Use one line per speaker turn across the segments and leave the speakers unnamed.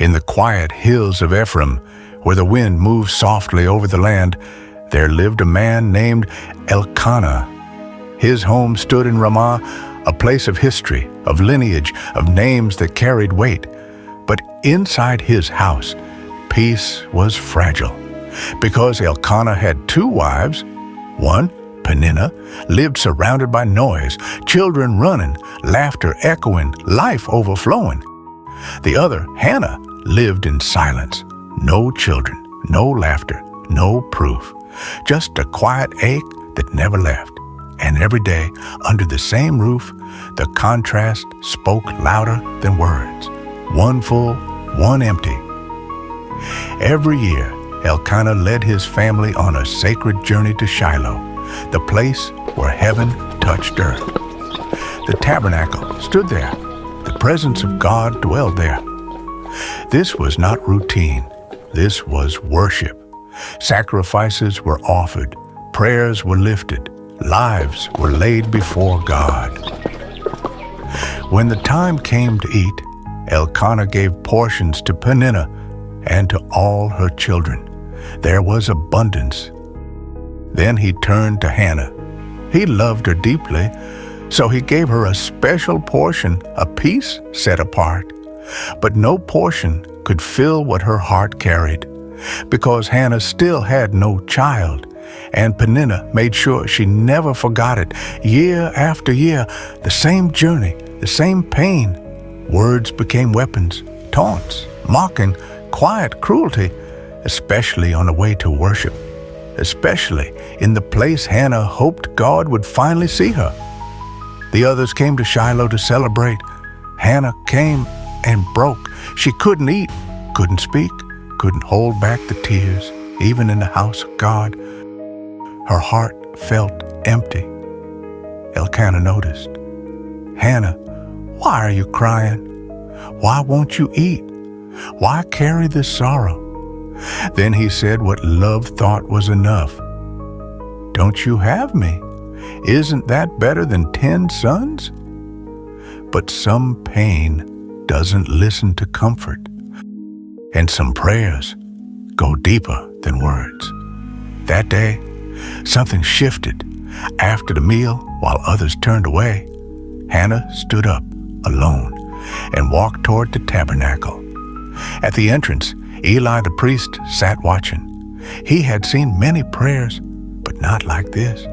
In the quiet hills of Ephraim, where the wind moved softly over the land, there lived a man named Elkanah. His home stood in Ramah, a place of history, of lineage, of names that carried weight. But inside his house, peace was fragile, because Elkanah had two wives. One, Peninnah, lived surrounded by noise, children running, laughter echoing, life overflowing. The other, Hannah, lived in silence. No children, no laughter, no proof. Just a quiet ache that never left. And every day, under the same roof, the contrast spoke louder than words. One full, one empty. Every year, Elkanah led his family on a sacred journey to Shiloh, the place where heaven touched earth. The tabernacle stood there. The presence of God dwelled there. This was not routine. This was worship. Sacrifices were offered. Prayers were lifted. Lives were laid before God. When the time came to eat, Elkanah gave portions to Peninnah and to all her children. There was abundance. Then he turned to Hannah. He loved her deeply, so he gave her a special portion, a piece set apart. But no portion could fill what her heart carried, because Hannah still had no child, and Peninnah made sure she never forgot it. Year after year, the same journey, the same pain. Words became weapons, taunts, mocking, quiet cruelty, especially on the way to worship, especially in the place Hannah hoped God would finally see her. The others came to Shiloh to celebrate. Hannah came and broke. She couldn't eat, couldn't speak, couldn't hold back the tears, even in the house of God. Her heart felt empty. Elkanah noticed. Hannah, why are you crying? Why won't you eat? Why carry this sorrow? Then he said what love thought was enough. Don't you have me? Isn't that better than 10 sons? But some pain doesn't listen to comfort, and some prayers go deeper than words. That day, something shifted. After the meal, while others turned away, Hannah stood up alone and walked toward the tabernacle. At the entrance, Eli the priest sat watching. He had seen many prayers, but not like this.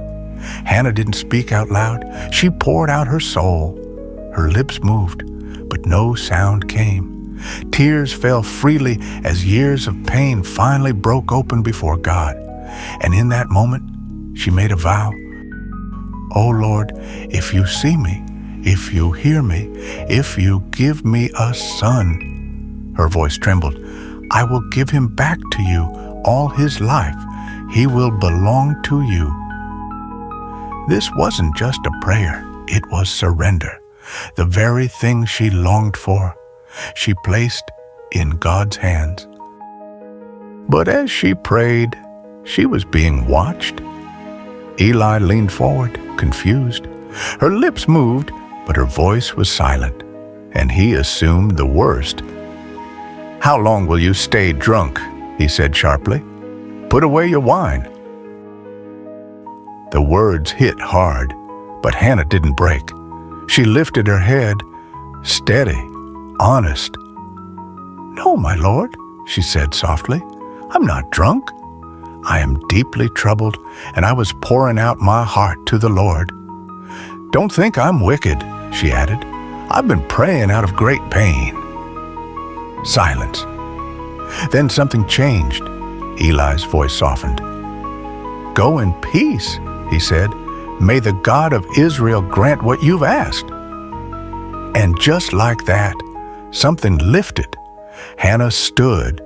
Hannah didn't speak out loud. She poured out her soul. Her lips moved, but no sound came. Tears fell freely as years of pain finally broke open before God. And in that moment, she made a vow. Oh Lord, if you see me, if you hear me, if you give me a son, her voice trembled, I will give him back to you all his life. He will belong to you. This wasn't just a prayer. It was surrender. The very thing she longed for, she placed in God's hands. But as she prayed, she was being watched. Eli leaned forward, confused. Her lips moved, but her voice was silent, and he assumed the worst. How long will you stay drunk? He said sharply. Put away your wine. The words hit hard, but Hannah didn't break. She lifted her head, steady, honest. No, my lord, she said softly. I'm not drunk. I am deeply troubled, and I was pouring out my heart to the Lord. Don't think I'm wicked, she added. I've been praying out of great pain. Silence. Then something changed. Eli's voice softened. Go in peace, he said. May the God of Israel grant what you've asked. And just like that, something lifted. Hannah stood,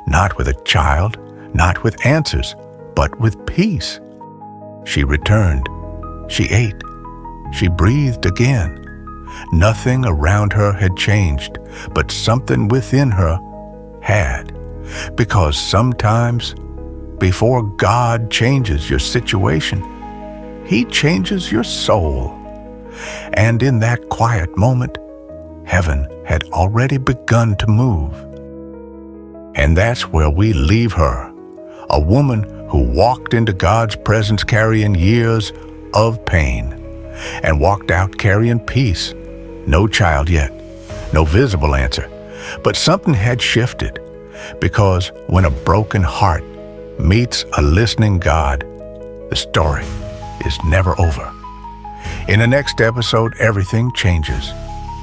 not with a child, not with answers, but with peace. She returned. She ate. She breathed again. Nothing around her had changed, but something within her had. Because sometimes, before God changes your situation, He changes your soul. And in that quiet moment, heaven had already begun to move. And that's where we leave her, a woman who walked into God's presence carrying years of pain and walked out carrying peace. No child yet, no visible answer, but something had shifted, because when a broken heart meets a listening God, the story is never over. In the next episode, everything changes.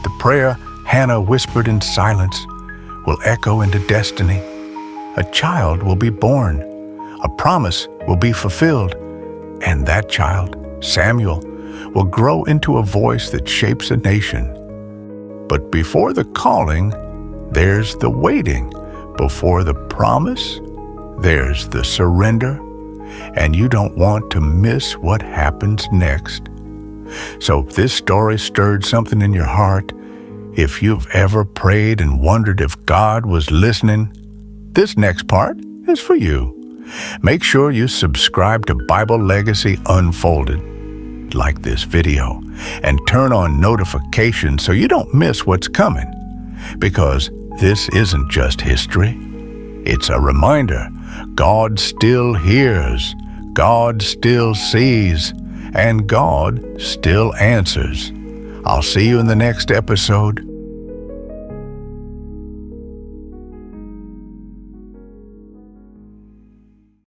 The prayer Hannah whispered in silence will echo into destiny. A child will be born. A promise will be fulfilled. And that child, Samuel, will grow into a voice that shapes a nation. But before the calling, there's the waiting. Before the promise, there's the surrender. And you don't want to miss what happens next. So if this story stirred something in your heart, if you've ever prayed and wondered if God was listening, this next part is for you. Make sure you subscribe to Bible Legacy Unfolded, like this video, and turn on notifications so you don't miss what's coming. Because this isn't just history. It's a reminder. God still hears, God still sees, and God still answers. I'll see you in the next episode.